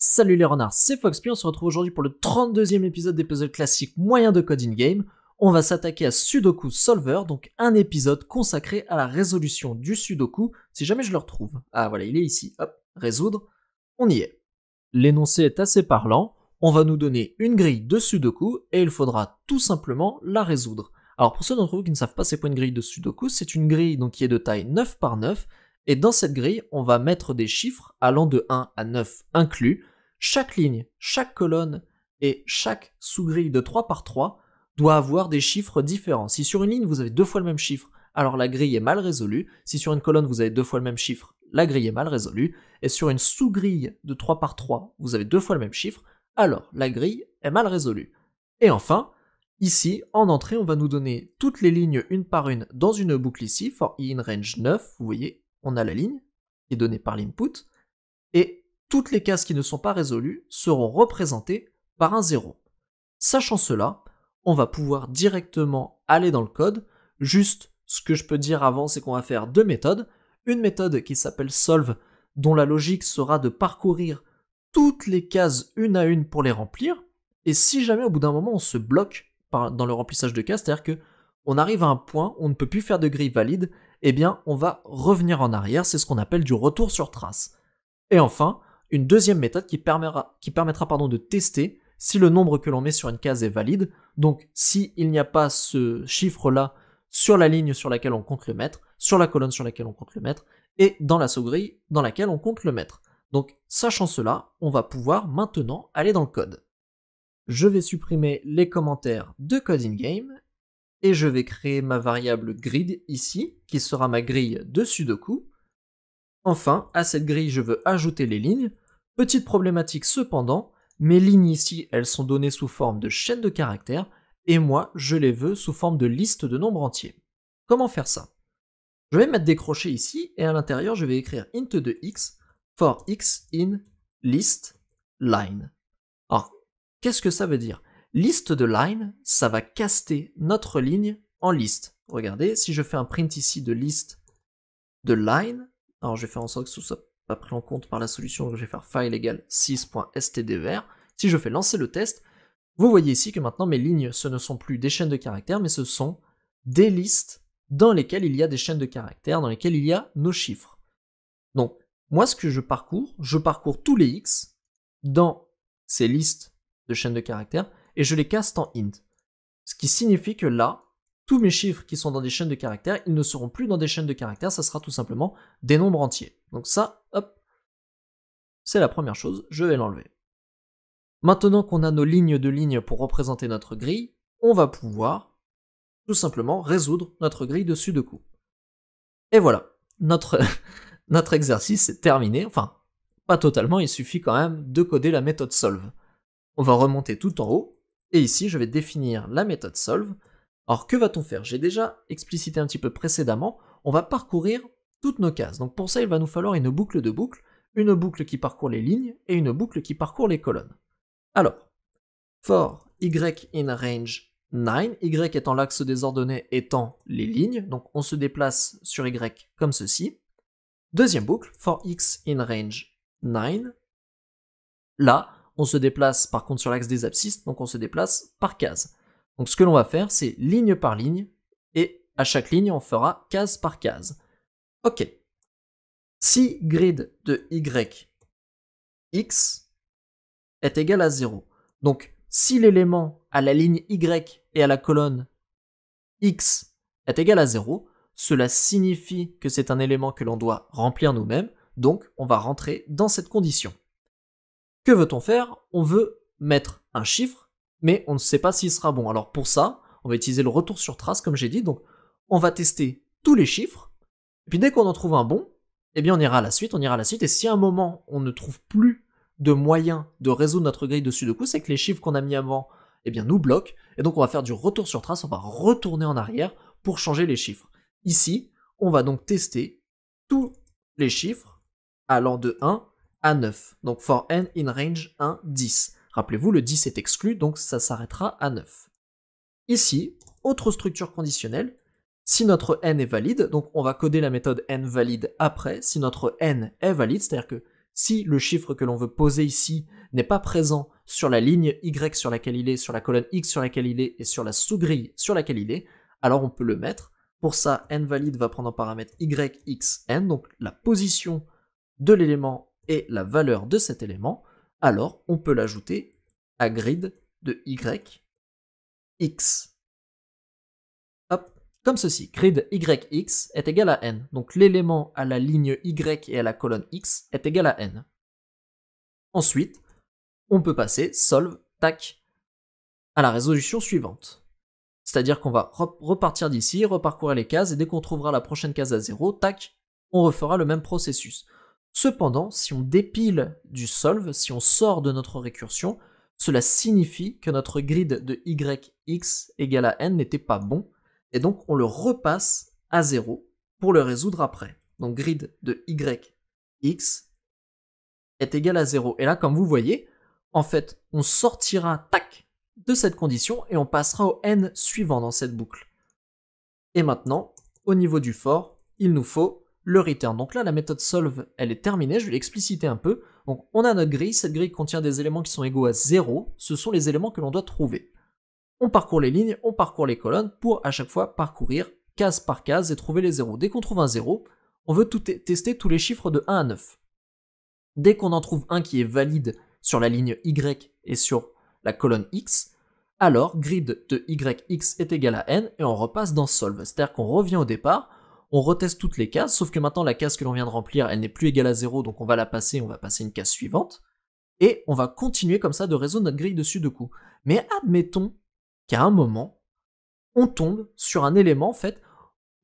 Salut les renards, c'est Foxpy, on se retrouve aujourd'hui pour le 32e épisode des puzzles classiques moyens de code in-game. On va s'attaquer à Sudoku Solver, donc un épisode consacré à la résolution du Sudoku, si jamais je le retrouve. Ah voilà, il est ici, hop, résoudre, on y est. L'énoncé est assez parlant, on va nous donner une grille de Sudoku et il faudra tout simplement la résoudre. Alors pour ceux d'entre vous qui ne savent pas c'est quoi une grille de Sudoku, c'est une grille donc, qui est de taille 9 par 9, et dans cette grille, on va mettre des chiffres allant de 1 à 9 inclus. Chaque ligne, chaque colonne et chaque sous-grille de 3 par 3 doit avoir des chiffres différents. Si sur une ligne vous avez 2 fois le même chiffre, alors la grille est mal résolue. Si sur une colonne vous avez 2 fois le même chiffre, la grille est mal résolue. Et sur une sous-grille de 3 par 3, vous avez 2 fois le même chiffre, alors la grille est mal résolue. Et enfin, ici, en entrée, on va nous donner toutes les lignes une par une dans une boucle ici, for i in range 9, vous voyez, on a la ligne qui est donnée par l'input, et toutes les cases qui ne sont pas résolues seront représentées par un 0. Sachant cela, on va pouvoir directement aller dans le code. Juste, ce que je peux dire avant, c'est qu'on va faire deux méthodes. Une méthode qui s'appelle solve, dont la logique sera de parcourir toutes les cases une à une pour les remplir. Et si jamais au bout d'un moment on se bloque dans le remplissage de cases, c'est-à-dire que on arrive à un point où on ne peut plus faire de grille valide, eh bien on va revenir en arrière, c'est ce qu'on appelle du retour sur trace. Et enfin, une deuxième méthode qui permettra de tester si le nombre que l'on met sur une case est valide, donc s'il n'y a pas ce chiffre-là sur la ligne sur laquelle on compte le mettre, sur la colonne sur laquelle on compte le mettre, et dans la sous-grille dans laquelle on compte le mettre. Donc, sachant cela, on va pouvoir maintenant aller dans le code. Je vais supprimer les commentaires de code in-game, et je vais créer ma variable grid ici, qui sera ma grille de Sudoku. Enfin, à cette grille, je veux ajouter les lignes. Petite problématique cependant, mes lignes ici, elles sont données sous forme de chaîne de caractères, et moi, je les veux sous forme de liste de nombres entiers. Comment faire ça? Je vais mettre des crochets ici, et à l'intérieur, je vais écrire int de x for x in list line. Alors, qu'est-ce que ça veut dire? Liste de line, ça va caster notre ligne en liste. Regardez, si je fais un print ici de liste de line, alors je vais faire en sorte que ce soit pas pris en compte par la solution, donc je vais faire file égale 6.stdver. Si je fais lancer le test, vous voyez ici que maintenant mes lignes, ce ne sont plus des chaînes de caractères, mais ce sont des listes dans lesquelles il y a des chaînes de caractères, dans lesquelles il y a nos chiffres. Donc, moi ce que je parcours tous les x dans ces listes de chaînes de caractères, et je les caste en int. Ce qui signifie que là, tous mes chiffres qui sont dans des chaînes de caractères, ils ne seront plus dans des chaînes de caractères, ça sera tout simplement des nombres entiers. Donc ça, hop, c'est la première chose, je vais l'enlever. Maintenant qu'on a nos lignes de lignes pour représenter notre grille, on va pouvoir tout simplement résoudre notre grille de Sudoku. Et voilà, notre exercice est terminé, enfin, pas totalement, il suffit quand même de coder la méthode solve. On va remonter tout en haut, et ici je vais définir la méthode solve. Alors que va-t-on faire? J'ai déjà explicité un petit peu précédemment, on va parcourir toutes nos cases. Donc pour ça il va nous falloir une boucle de boucles, une boucle qui parcourt les lignes et une boucle qui parcourt les colonnes. Alors, for y in range 9, y étant l'axe des ordonnées étant les lignes, donc on se déplace sur y comme ceci. Deuxième boucle, for x in range 9, là, on se déplace par contre sur l'axe des abscisses, donc on se déplace par case. Donc ce que l'on va faire, c'est ligne par ligne, et à chaque ligne, on fera case par case. Ok. Si grid de y x est égal à 0, donc si l'élément à la ligne y et à la colonne x est égal à 0, cela signifie que c'est un élément que l'on doit remplir nous-mêmes, donc on va rentrer dans cette condition. Que veut-on faire? On veut mettre un chiffre, mais on ne sait pas s'il sera bon. Alors pour ça, on va utiliser le retour sur trace, comme j'ai dit, donc on va tester tous les chiffres, et puis dès qu'on en trouve un bon, eh bien on ira à la suite, et si à un moment on ne trouve plus de moyen de résoudre notre grille de Sudoku, c'est que les chiffres qu'on a mis avant, eh bien nous bloquent, et donc on va faire du retour sur trace, on va retourner en arrière pour changer les chiffres. Ici, on va donc tester tous les chiffres allant de 1 à 9. Donc for n in range 1, 10. Rappelez-vous, le 10 est exclu, donc ça s'arrêtera à 9. Ici, autre structure conditionnelle, si notre n est valide, donc on va coder la méthode n valide après, si notre n est valide, c'est-à-dire que si le chiffre que l'on veut poser ici n'est pas présent sur la ligne Y sur laquelle il est, sur la colonne X sur laquelle il est et sur la sous-grille sur laquelle il est, alors on peut le mettre. Pour ça, nValid va prendre en paramètre YXN, donc la position de l'élément et la valeur de cet élément. Alors on peut l'ajouter à grid de YX. Hop, comme ceci, grid YX est égal à N. Donc l'élément à la ligne Y et à la colonne X est égal à N. Ensuite, on peut passer solve, tac, à la résolution suivante. C'est-à-dire qu'on va repartir d'ici, reparcourir les cases, et dès qu'on trouvera la prochaine case à 0, tac, on refera le même processus. Cependant, si on dépile du solve, si on sort de notre récursion, cela signifie que notre grid de YX égale à N n'était pas bon, et donc on le repasse à 0 pour le résoudre après. Donc grid de YX est égal à 0. Et là, comme vous voyez, en fait, on sortira, tac, de cette condition et on passera au N suivant dans cette boucle. Et maintenant, au niveau du for, il nous faut le return. Donc là, la méthode solve, elle est terminée, je vais l'expliciter un peu. Donc on a notre grille, cette grille contient des éléments qui sont égaux à 0, ce sont les éléments que l'on doit trouver. On parcourt les lignes, on parcourt les colonnes pour à chaque fois parcourir case par case et trouver les zéros. Dès qu'on trouve un 0, on veut tester tous les chiffres de 1 à 9. Dès qu'on en trouve un qui est valide sur la ligne Y et sur la colonne X, alors grid de YX est égal à N et on repasse dans solve. C'est-à-dire qu'on revient au départ, on reteste toutes les cases, sauf que maintenant la case que l'on vient de remplir, elle n'est plus égale à 0, donc on va la passer, on va passer une case suivante, et on va continuer comme ça de résoudre notre grille de Sudoku. Mais admettons qu'à un moment, on tombe sur un élément, en fait,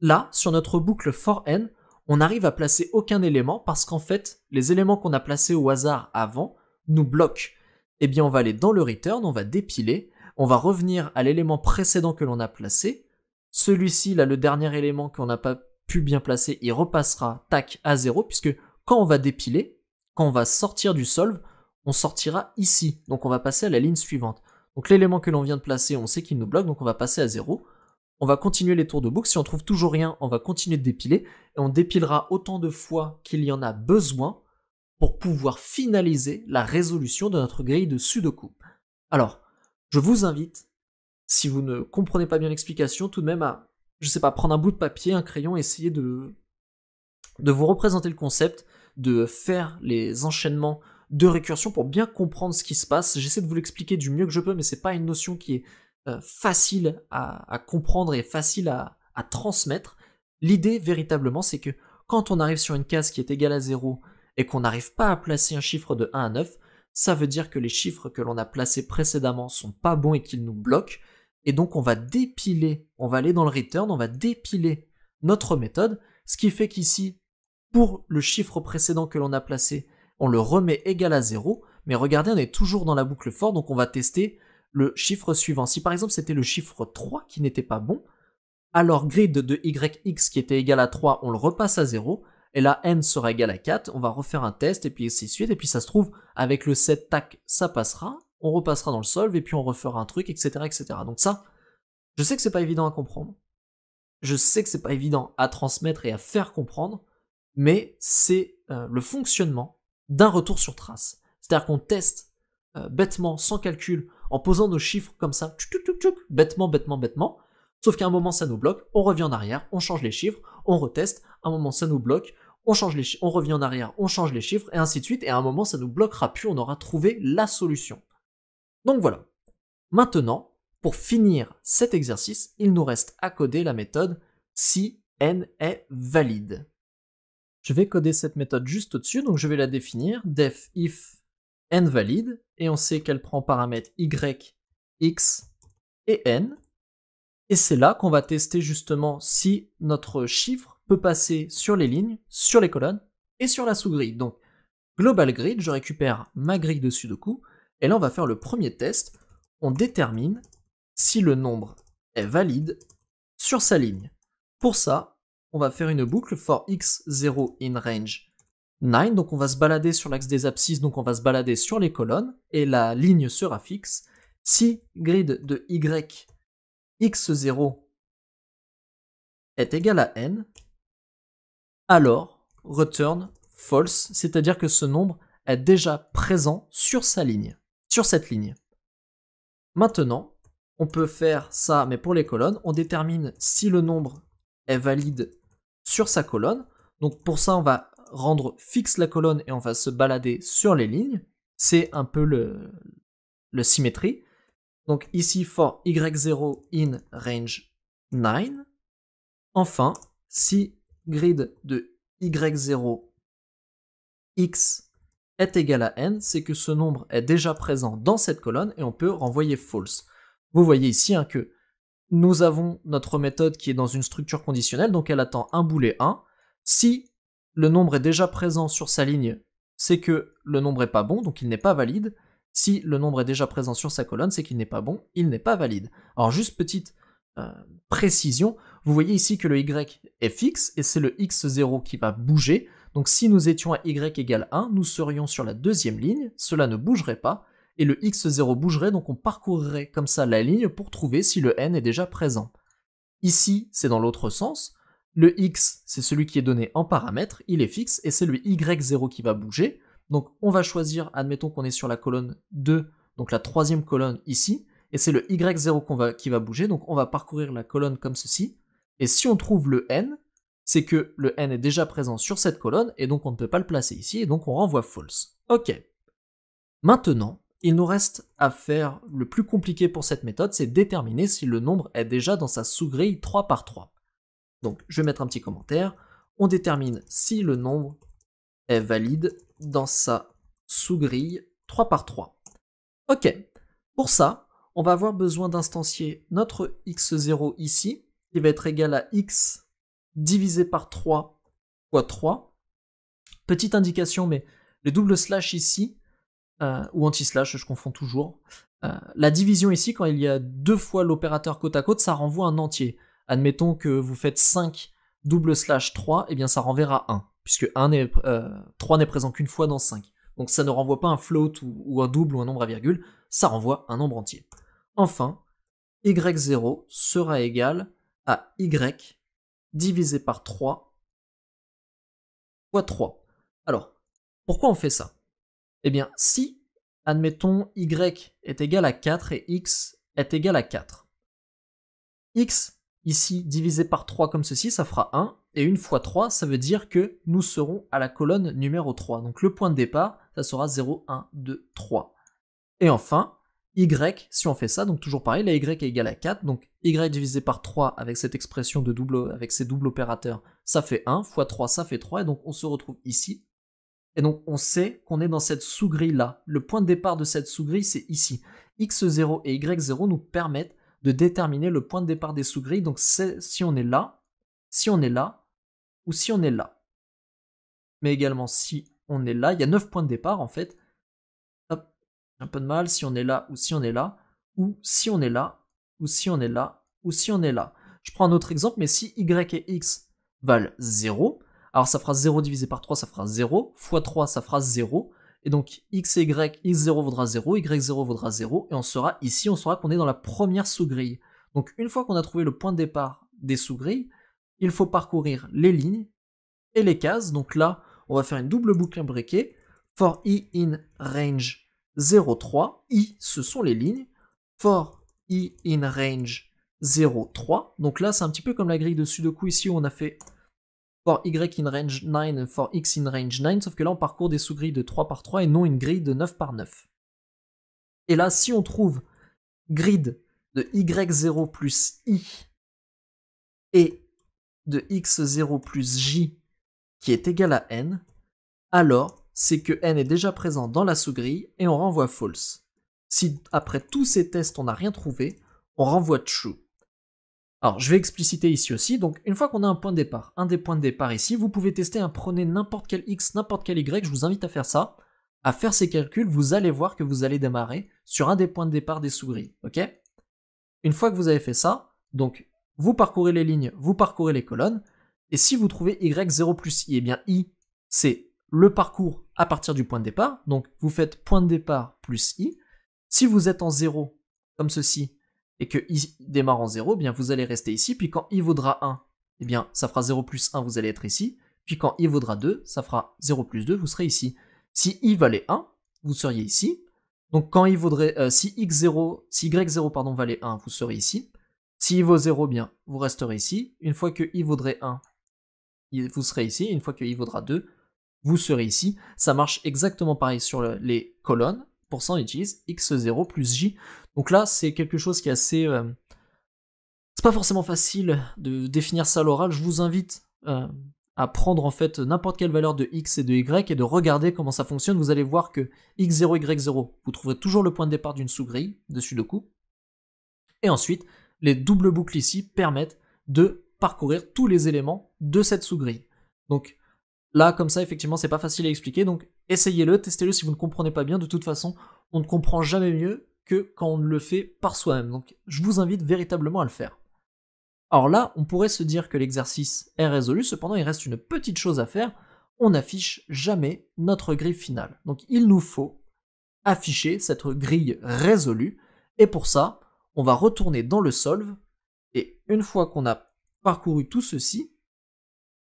là, sur notre boucle for n, on n'arrive à placer aucun élément parce qu'en fait, les éléments qu'on a placés au hasard avant nous bloquent. Eh bien, on va aller dans le return, on va dépiler, on va revenir à l'élément précédent que l'on a placé. Celui-ci, là, le dernier élément qu'on n'a pas pu bien placer, il repassera, tac, à 0, puisque quand on va dépiler, quand on va sortir du solve, on sortira ici. Donc on va passer à la ligne suivante. Donc l'élément que l'on vient de placer, on sait qu'il nous bloque, donc on va passer à 0. On va continuer les tours de boucle. Si on trouve toujours rien, on va continuer de dépiler. Et on dépilera autant de fois qu'il y en a besoin pour pouvoir finaliser la résolution de notre grille de Sudoku. Alors, je vous invite, si vous ne comprenez pas bien l'explication, tout de même à, je sais pas, prendre un bout de papier, un crayon, et essayer de vous représenter le concept, de faire les enchaînements de récursion pour bien comprendre ce qui se passe. J'essaie de vous l'expliquer du mieux que je peux, mais c'est pas une notion qui est facile à comprendre et facile à transmettre. L'idée, véritablement, c'est que quand on arrive sur une case qui est égale à 0 et qu'on n'arrive pas à placer un chiffre de 1 à 9, ça veut dire que les chiffres que l'on a placés précédemment sont pas bons et qu'ils nous bloquent, et donc on va dépiler, on va aller dans le return, on va dépiler notre méthode, ce qui fait qu'ici, pour le chiffre précédent que l'on a placé, on le remet égal à 0, mais regardez, on est toujours dans la boucle for, donc on va tester le chiffre suivant. Si par exemple c'était le chiffre 3 qui n'était pas bon, alors grid de YX qui était égal à 3, on le repasse à 0, et là n sera égal à 4, on va refaire un test, et puis ainsi de suite, et puis ça se trouve, avec le 7, tac, ça passera, on repassera dans le solve, et puis on refera un truc, etc., etc. Donc ça, je sais que c'est pas évident à comprendre, je sais que c'est pas évident à transmettre et à faire comprendre, mais c'est le fonctionnement d'un retour sur trace. C'est-à-dire qu'on teste bêtement, sans calcul, en posant nos chiffres comme ça, bêtement, sauf qu'à un moment ça nous bloque, on revient en arrière, on change les chiffres, on reteste, à un moment ça nous bloque, on revient en arrière, on change les chiffres, et ainsi de suite, et à un moment ça nous bloquera plus, on aura trouvé la solution. Donc voilà. Maintenant, pour finir cet exercice, il nous reste à coder la méthode si n est valide. Je vais coder cette méthode juste au-dessus, donc je vais la définir, def if n valide, et on sait qu'elle prend paramètres y, x et n, et c'est là qu'on va tester justement si notre chiffre peut passer sur les lignes, sur les colonnes et sur la sous-grille. Donc global grid, je récupère ma grille de Sudoku, et là on va faire le premier test, on détermine si le nombre est valide sur sa ligne. Pour ça, on va faire une boucle for x0 in range 9, donc on va se balader sur l'axe des abscisses, donc on va se balader sur les colonnes, et la ligne sera fixe. Si grid de y x0 est égal à n, alors return false, c'est-à-dire que ce nombre est déjà présent sur sa ligne, sur cette ligne. Maintenant, on peut faire ça, mais pour les colonnes, on détermine si le nombre est valide sur sa colonne. Donc pour ça, on va rendre fixe la colonne et on va se balader sur les lignes. C'est un peu le symétrie. Donc ici, for y0 in range 9. Enfin, si grid de y0 x est égal à n, c'est que ce nombre est déjà présent dans cette colonne et on peut renvoyer false. Vous voyez ici que nous avons notre méthode qui est dans une structure conditionnelle, donc elle attend un boolet 1. Si le nombre est déjà présent sur sa ligne, c'est que le nombre n'est pas bon, donc il n'est pas valide. Si le nombre est déjà présent sur sa colonne, c'est qu'il n'est pas bon, il n'est pas valide. Alors juste petite précision, vous voyez ici que le y est fixe, et c'est le x0 qui va bouger. Donc si nous étions à y égale 1, nous serions sur la deuxième ligne, cela ne bougerait pas, et le x0 bougerait, donc on parcourrait comme ça la ligne pour trouver si le n est déjà présent. Ici, c'est dans l'autre sens, le x, c'est celui qui est donné en paramètre, il est fixe, et c'est le y0 qui va bouger. Donc on va choisir, admettons qu'on est sur la colonne 2, donc la troisième colonne ici, et c'est le y0 qui va bouger, donc on va parcourir la colonne comme ceci, et si on trouve le n, c'est que le n est déjà présent sur cette colonne, et donc on ne peut pas le placer ici, et donc on renvoie false. Ok. Maintenant, il nous reste à faire le plus compliqué pour cette méthode, c'est déterminer si le nombre est déjà dans sa sous-grille 3 par 3. Donc je vais mettre un petit commentaire, on détermine si le nombre est valide dans sa sous-grille 3 par 3. Ok, pour ça, on va avoir besoin d'instancier notre x0 ici, qui va être égal à x divisé par 3 fois 3. Petite indication, mais le double slash ici, ou anti-slash, je confonds toujours, la division ici, quand il y a deux fois l'opérateur côte à côte, ça renvoie un entier. Admettons que vous faites 5 double slash 3, et bien ça renverra 1, puisque 3 n'est présent qu'une fois dans 5. Donc ça ne renvoie pas un float ou un double ou un nombre à virgule, ça renvoie un nombre entier. Enfin, y0 sera égal à y divisé par 3 fois 3. Alors, pourquoi on fait ça? Eh bien, si, admettons, y est égal à 4 et x est égal à 4, x, ici, divisé par 3 comme ceci, ça fera 1, et 1 fois 3, ça veut dire que nous serons à la colonne numéro 3. Donc le point de départ, ça sera 0, 1, 2, 3. Et enfin, y, si on fait ça, donc toujours pareil, la y est égale à 4, donc y divisé par 3 avec cette expression de double, avec ces doubles opérateurs, ça fait 1, fois 3, ça fait 3, et donc on se retrouve ici. Et donc on sait qu'on est dans cette sous-grille-là. Le point de départ de cette sous-grille, c'est ici. x0 et y0 nous permettent de déterminer le point de départ des sous-grilles, donc si on est là, si on est là, ou si on est là. Mais également si on est là, il y a 9 points de départ en fait. Hop, un peu de mal, si on est là, ou si on est là, ou si on est là, ou si on est là, ou si on est là. Je prends un autre exemple, mais si y et x valent 0, alors ça fera 0 divisé par 3, ça fera 0, fois 3, ça fera 0, et donc x et y, x0 vaudra 0, y0 vaudra 0, et on saura ici, on saura qu'on est dans la première sous-grille. Donc une fois qu'on a trouvé le point de départ des sous-grilles, il faut parcourir les lignes et les cases. Donc là, on va faire une double boucle imbriquée. For i in range 0, 3, i, ce sont les lignes. For i in range 0, 3. Donc là, c'est un petit peu comme la grille de Sudoku ici où on a fait for y in range 9 et for x in range 9, sauf que là, on parcourt des sous-grilles de 3 par 3 et non une grille de 9 par 9. Et là, si on trouve grid de y0 plus i et de x0 plus j qui est égal à n, alors c'est que n est déjà présent dans la sous-grille et on renvoie false. Si après tous ces tests on n'a rien trouvé, on renvoie true. Alors je vais expliciter ici aussi, donc une fois qu'on a un point de départ, un des points de départ ici, vous pouvez tester, prenez n'importe quel x, n'importe quel y, je vous invite à faire ça, à faire ces calculs, vous allez voir que vous allez démarrer sur un des points de départ des sous-grilles, ok? Une fois que vous avez fait ça, donc vous parcourez les lignes, vous parcourez les colonnes, et si vous trouvez y0 plus i, eh bien i, c'est le parcours à partir du point de départ, donc vous faites point de départ plus i. Si vous êtes en 0, comme ceci, et que i démarre en 0, eh bien vous allez rester ici, puis quand i vaudra 1, eh bien ça fera 0 plus 1, vous allez être ici, puis quand i vaudra 2, ça fera 0 plus 2, vous serez ici. Si i valait 1, vous seriez ici. Donc quand i vaudrait, si y0 pardon, valait 1, vous serez ici. Si i vaut 0, bien, vous resterez ici. Une fois que i vaudrait 1, vous serez ici. Une fois que i vaudra 2, vous serez ici. Ça marche exactement pareil sur les colonnes. Pour ça, on utilise x0 plus j. Donc là, c'est quelque chose qui est assez... c'est pas forcément facile de définir ça à l'oral. Je vous invite à prendre en fait n'importe quelle valeur de x et de y et de regarder comment ça fonctionne. Vous allez voir que x0, y0, vous trouverez toujours le point de départ d'une sous-grille de Sudoku. Et ensuite, les doubles boucles ici permettent de parcourir tous les éléments de cette sous-grille. Donc là, comme ça, effectivement, c'est pas facile à expliquer, donc essayez-le, testez-le si vous ne comprenez pas bien. De toute façon, on ne comprend jamais mieux que quand on le fait par soi-même. Donc je vous invite véritablement à le faire. Alors là, on pourrait se dire que l'exercice est résolu, cependant il reste une petite chose à faire, on n'affiche jamais notre grille finale. Donc il nous faut afficher cette grille résolue, et pour ça, on va retourner dans le solve, et une fois qu'on a parcouru tout ceci,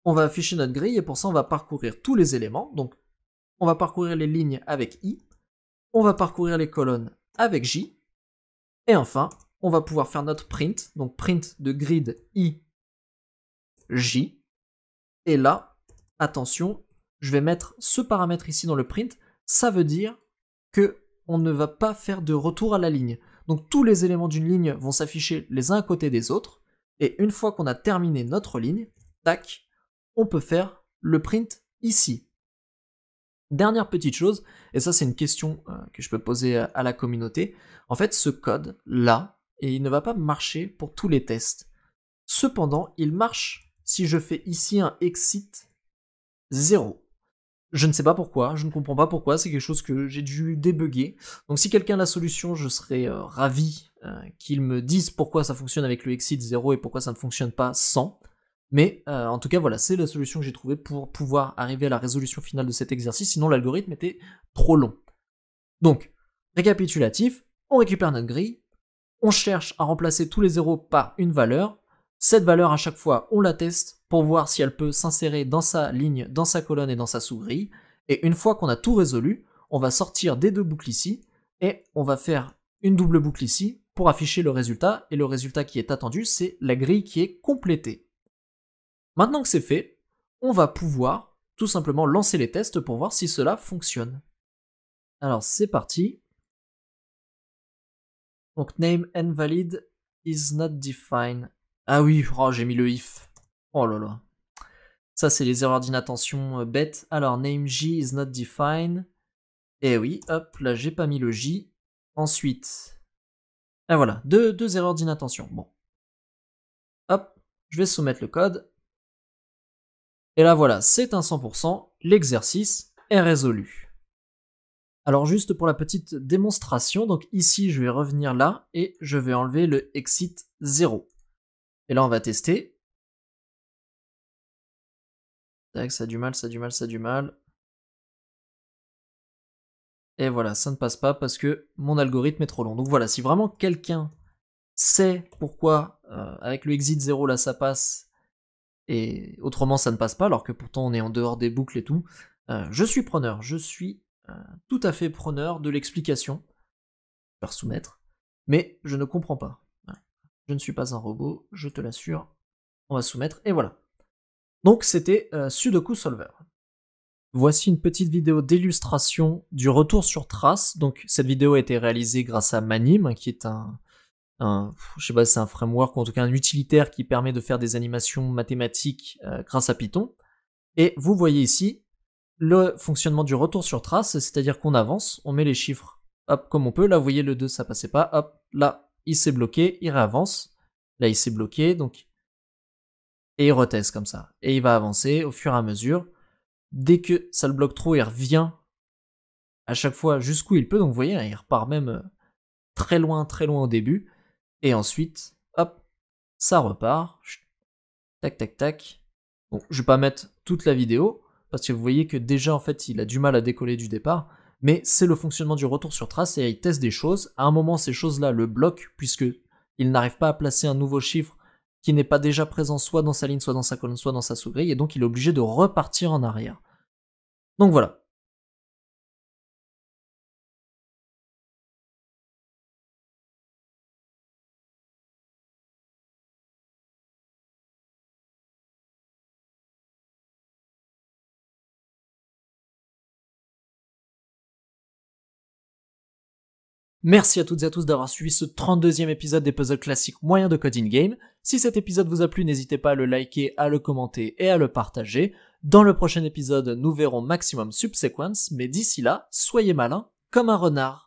on va afficher notre grille, et pour ça on va parcourir tous les éléments, donc on va parcourir les lignes avec i, on va parcourir les colonnes avec j, et enfin, on va pouvoir faire notre print, donc print de grid i, j, et là, attention, je vais mettre ce paramètre ici dans le print, ça veut dire que on ne va pas faire de retour à la ligne. Donc tous les éléments d'une ligne vont s'afficher les uns à côté des autres, et une fois qu'on a terminé notre ligne, tac, on peut faire le print ici. Dernière petite chose, et ça c'est une question que je peux poser à la communauté, en fait ce code là, et il ne va pas marcher pour tous les tests. Cependant, il marche si je fais ici un exit 0. Je ne sais pas pourquoi, je ne comprends pas pourquoi, c'est quelque chose que j'ai dû débugger. Donc si quelqu'un a la solution, je serais ravi qu'il me dise pourquoi ça fonctionne avec le exit 0 et pourquoi ça ne fonctionne pas sans. Mais en tout cas voilà, c'est la solution que j'ai trouvée pour pouvoir arriver à la résolution finale de cet exercice, sinon l'algorithme était trop long. Donc, récapitulatif, on récupère notre grille, on cherche à remplacer tous les zéros par une valeur. Cette valeur, à chaque fois, on la teste pour voir si elle peut s'insérer dans sa ligne, dans sa colonne et dans sa sous-grille. Et une fois qu'on a tout résolu, on va sortir des deux boucles ici et on va faire une double boucle ici pour afficher le résultat. Et le résultat qui est attendu, c'est la grille qui est complétée. Maintenant que c'est fait, on va pouvoir tout simplement lancer les tests pour voir si cela fonctionne. Alors c'est parti. Donc name invalid is not defined. Ah oui, oh, j'ai mis le if. Oh là là. Ça c'est les erreurs d'inattention bêtes. Alors name j is not defined. Et oui, hop, là j'ai pas mis le j. Ensuite, ah voilà, deux erreurs d'inattention. Bon. Hop, je vais soumettre le code. Et là voilà, c'est un 100%, l'exercice est résolu. Alors juste pour la petite démonstration, donc ici je vais revenir là et je vais enlever le exit 0. Et là on va tester. Tac, ça a du mal, ça a du mal, ça a du mal. Et voilà, ça ne passe pas parce que mon algorithme est trop long. Donc voilà, si vraiment quelqu'un sait pourquoi avec le exit 0 là ça passe et autrement ça ne passe pas, alors que pourtant on est en dehors des boucles et tout, je suis preneur, je suis tout à fait preneur de l'explication. Je vais soumettre, mais je ne comprends pas. Je ne suis pas un robot, je te l'assure. On va soumettre, et voilà. Donc c'était Sudoku Solver. Voici une petite vidéo d'illustration du retour sur trace. Donc cette vidéo a été réalisée grâce à Manim, qui est je sais pas si c'est un framework ou en tout cas un utilitaire qui permet de faire des animations mathématiques grâce à Python. Et vous voyez ici le fonctionnement du retour sur trace, c'est-à-dire qu'on avance, on met les chiffres hop comme on peut. Là vous voyez le 2 ça passait pas, hop, là il s'est bloqué, il réavance, là il s'est bloqué, donc et il reteste comme ça. Et il va avancer au fur et à mesure. Dès que ça le bloque trop, il revient à chaque fois jusqu'où il peut. Donc vous voyez, il repart même très loin au début. Et ensuite, hop, ça repart. Tac, tac, tac. Bon, je vais pas mettre toute la vidéo, parce que vous voyez que déjà, en fait, il a du mal à décoller du départ. Mais c'est le fonctionnement du retour sur trace et il teste des choses. À un moment, ces choses-là le bloquent, puisque il n'arrive pas à placer un nouveau chiffre qui n'est pas déjà présent soit dans sa ligne, soit dans sa colonne, soit dans sa sous-grille, et donc il est obligé de repartir en arrière. Donc voilà. Merci à toutes et à tous d'avoir suivi ce 32e épisode des puzzles classiques moyens de Coding Game. Si cet épisode vous a plu, n'hésitez pas à le liker, à le commenter et à le partager. Dans le prochain épisode, nous verrons Maximum Subsequence, mais d'ici là, soyez malins comme un renard.